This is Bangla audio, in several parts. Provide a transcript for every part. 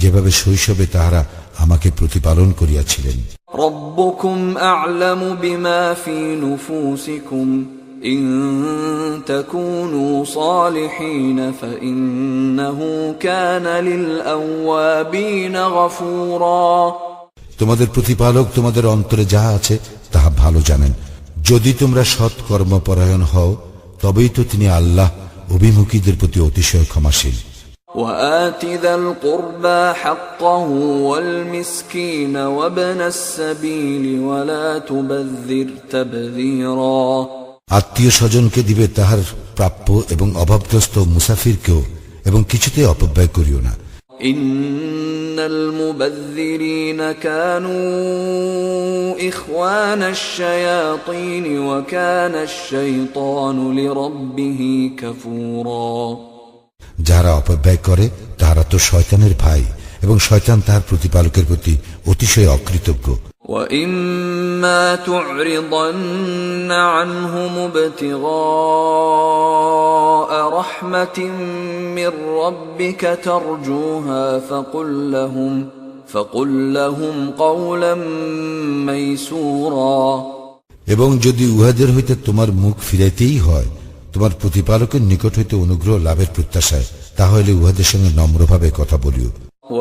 যেভাবে শৈশবে তাহারা আমাকে প্রতিপালন করিয়াছিলেন। রব্বুকুম আ'লামু বিমা ফী নুফুসিকুম ইন তাকুনু সালিহিন ফাইন্নাহু কানা লিল আওয়াবিন গফুরা। তোমাদের প্রতিপালক তোমাদের অন্তরে যাহা আছে তাহা ভালো জানেন। যদি তোমরা সৎকর্মপরায়ণ হও তবেই তো তিনি আল্লাহ অভিমুখীদের প্রতি অতিশয় ক্ষমাশীল। وآت ذا القربى حقه والمسكين وابن السبيل ولا تبذر تبذيرا। আত্মীয় স্বজনকে দিবে তাহার প্রাপ্য এবং অভাবগ্রস্ত মুসাফিরকেও, এবং কিছুতে অপব্যয় করিও না। ইন্নাল মুবাযযিরিনা কানু ইখওয়ানাশ শায়াতিন ওয়া কানাশ শাইতানু লিরাব্বিহি কাফুরা। যারা অপব্যয় করে তাহারা তো শয়তানের ভাই, এবং শয়তান তাহার প্রতিপালকের প্রতি অতিশয় অকৃতজ্ঞ। وَإِمَّا تُعْرِضَنَّ عَنْهُمُ ابْتِغَاءَ رَحْمَةٍ مِّن رَّبِّكَ تَرْجُوهَا فَقُل لَّهُمْ قَوْلًا مَّيْسُورًا। এবং যদি উহাদের হইতে তোমার মুখ ফিরাইতেই হয় তোমার প্রতিপালকের নিকট হইতে অনুগ্রহ লাভের প্রত্যাশায়, তাহলে উহাদের সঙ্গে নম্রভাবে কথা বলিও।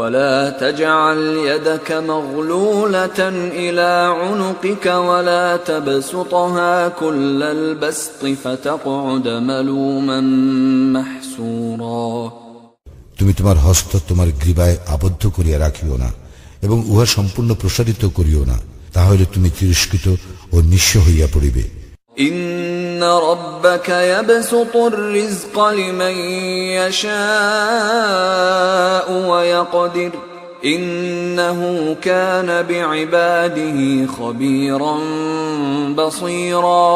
ولا تجعل يدك مغلولة إلى عنقك ولا تبسطها كل البسط فتقعد ملوما محسورا। তুমি তোমার হস্ত তোমার গ্রীবায় আবদ্ধ করিয়া রাখিও না, এবং উহা সম্পূর্ণ প্রসারিত করিও না, তাহলে তুমি তিরস্কৃত ও নিঃস্ব হইয়া পড়িবে। إن ربك يبسط الرزق لمن يشاء ويقدر إنه كان بعباده خبيرا بصيرا।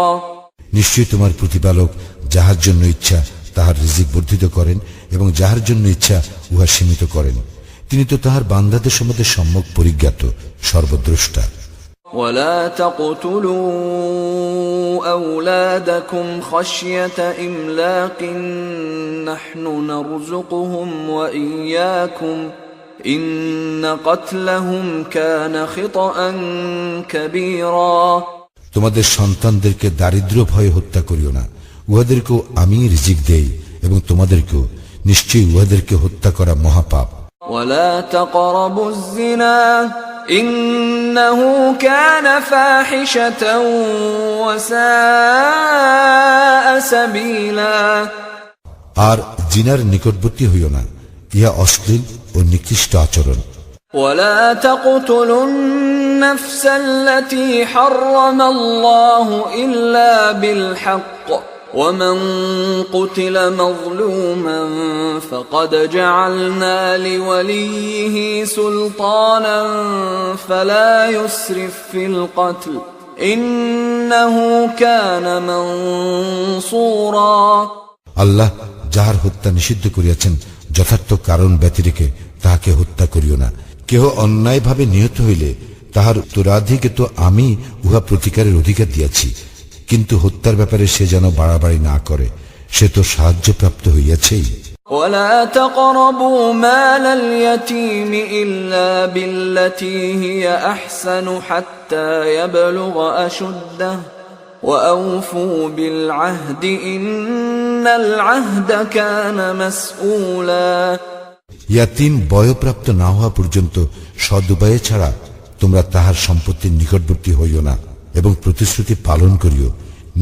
নিশ্চয়ই তোমার প্রতিপালক যাহার জন্য ইচ্ছা তাহার রিজিক বর্ধিত করেন, এবং যাহার জন্য ইচ্ছা উহা সীমিত করেন। তিনি তো তাহার বান্দাদের সম্বন্ধে সম্যক পরিজ্ঞাত, সর্বদ্রষ্টা। ولا تقتلوا أولادكم خشية إملاق نحن نرزقهم وإياكم إن قتلهم كان خطأ كبيرا। তোমাদের সন্তানদেরকে দারিদ্র ভয়ে হত্যা করিও না, উহাদেরকেও আমি রিজিক দেই এবং তোমাদেরকেও। নিশ্চয়ই উহাদেরকে হত্যা করা মহাপাপ। ولا تقربوا الزنا إنه كان فاحشة وساء سبيلا। আর জিনার নিকটবর্তী হইও না, ইহা অশ্লীল ও নিকৃষ্ট আচরণ। ولا تقتلوا النفس التي حرم الله إلا بالحق ومن قتل مظلوما فقد جعلنا لوليه سلطانا فلا يسرف في القتل إنه كان منصورا। আল্লাহ যাহার হত্যা নিষিদ্ধ করিয়াছেন যথার্থ কারণ ব্যতিরেকে তাহাকে হত্যা করিও না। কেহ অন্যায়ভাবে নিহত হইলে তাহার উত্তরাধিকে তো আমি উহা প্রতিকারের অধিকার দিয়াছি, কিন্তু হত্যার ব্যাপারে সে যেন বাড়াবাড়ি না করে, সে তো সাহায্যপ্রাপ্ত হইয়াছেই। ولا تقربوا مال اليتيم إلا بالتي هي أحسن حتى يبلغ أشده وأوفوا بالعهد إن العهد كان مسؤولا। ইয়াতীম বয়প্রাপ্ত না হওয়া পর্যন্ত সদুপায়ে ছাড়া তোমরা তাহার সম্পত্তির নিকটবর্তী হইও না, এবং প্রতিশ্রুতি পালন করিও।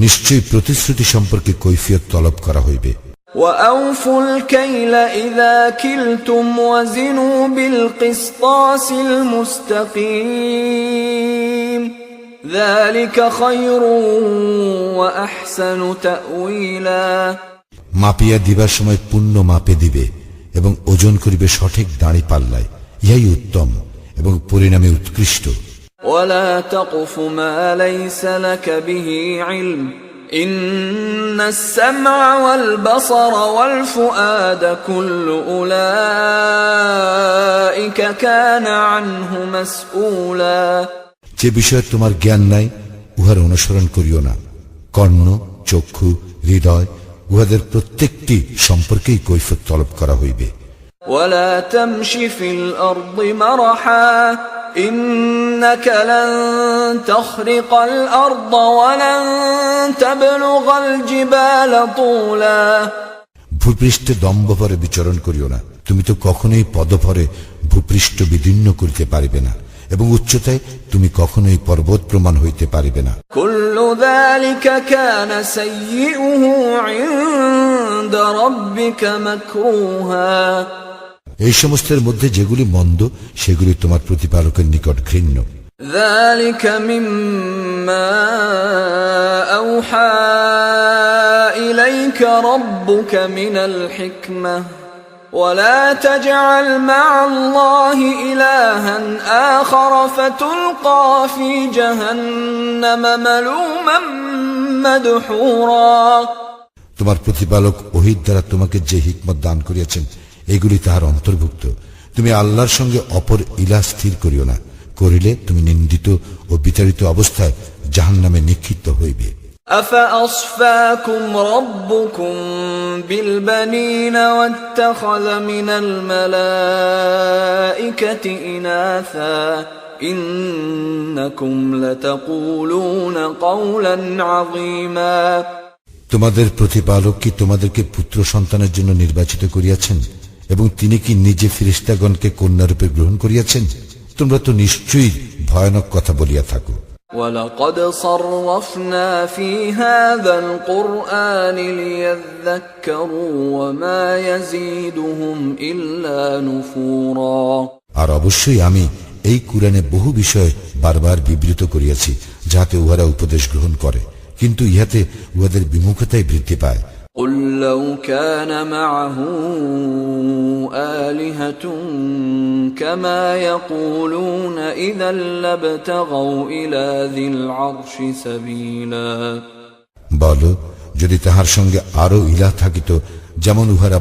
নিশ্চয়ই প্রতিশ্রুতি সম্পর্কে কৈফিয়ত তলব করা হইবে। وأوفوا الكيل إذا كلتم وزنوا بالقسطاس المستقيم ذلك خير وأحسن تأويلا। মাপিয়া দিবার সময় পূর্ণ মাপে দিবে, এবং ওজন করিবে সঠিক দাঁড়ি পাল্লায়, ইহাই উত্তম এবং পরিণামে উৎকৃষ্ট। ولا تقف ما ليس لك به علم إن السمع والبصر والفؤاد كل أولئك كان عنه مسؤولا। যে বিষয়ে তোমার জ্ঞান নাই উহার অনুসরণ করিও না। কর্ণ, চক্ষু, হৃদয় উহাদের প্রত্যেকটি সম্পর্কেই কৈফিয়ত তলব করা হইবে। ولا تمش في الأرض مرحا إنك لن تخرق الأرض ولن تبلغ الجبال طولا ভূপৃষ্ঠে দম্ভভরে বিচরণ করিও না, তুমি তো কখনোই পদভরে ভূপৃষ্ঠ বিদীর্ণ করিতে পারিবে না, এবং উচ্চতায় তুমি কখনোই পর্বত প্রমাণ হইতে পারিবে না। كل ذلك كان سيئه عند ربك مكروها এই সমস্তের মধ্যে যেগুলি মন্দ সেগুলি তোমার প্রতিপালকের নিকট ঘৃণ্য। ذلك مما أوحى إليك ربك من الحكمة ولا تجعل مع الله إلها آخر فتلقى في جهنم ملوما مدحورا তোমার প্রতিপালক ওহীর দ্বারা তোমাকে যে হিকমত দান করিয়াছেন এগুলি তাহার অন্তর্ভুক্ত। তুমি আল্লাহর সঙ্গে অপর ইলাহ স্থির করিও না, করিলে তুমি নিন্দিত ও বিতাড়িত অবস্থায় জাহান্নামে নিক্ষিপ্ত হইবে। أفأصفاكم ربكم بالبنين واتخذ من الملائكة إناثا إنكم لتقولون قولا عظيما তোমাদের প্রতিপালক কি তোমাদেরকে পুত্র সন্তানের জন্য নির্বাচিত করিয়াছেন, এবং তিনি কি নিজে ফেরেশতাগণকে কন্যারূপে গ্রহণ করিয়াছেন? তোমরা তো নিশ্চয়ই ভয়ানক কথা বলিয়া থাকো। وَلَقَدْ صَرَّفْنَا فِي هَذَا الْقُرْآنِ لِيَذَّكَّرُوا وَمَا يَزِيدُهُمْ إِلَّا نُفُورًا আর অবশ্যই আমি এই কুরআনে বহু বিষয় বারবার বিবৃত করিয়াছি, যাতে উহারা উপদেশ গ্রহণ করে, কিন্তু ইহাতে উহাদের বিমুখতাই বৃদ্ধি পায়। قُلْ لَوْ كَانَ مَعَهُ آلِهَةٌ كَمَا يَقُولُونَ إِذًا لَابْتَغَوْا إِلَى ذِي الْعَرْشِ سَبِيلًا বলো, যদি তাহার সঙ্গে আরো ইলাহ থাকিত যেমন উহারা